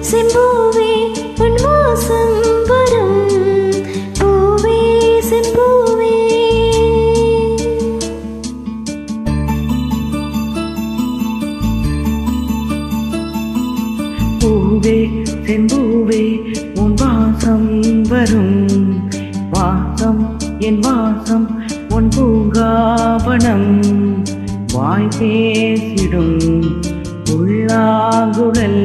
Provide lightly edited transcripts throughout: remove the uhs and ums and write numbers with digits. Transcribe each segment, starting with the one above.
செம்பூவே உன் வாசம் வரும் பூவே செம்பூவே. பூவே செம்பூவே உன் வாசம் வரும் வாசம் என் வாசம் உன் பூங்காவனம் வாய் பேசிடும் உள்ளாங்குழல்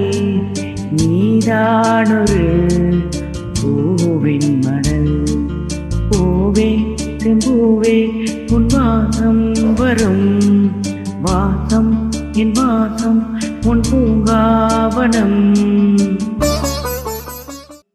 நீதானொரு பூவின் மடல். பூவே செம்பூவே உன் வாசம் வரும் வாசம் என் வாசம் உன் பூங்காவனம்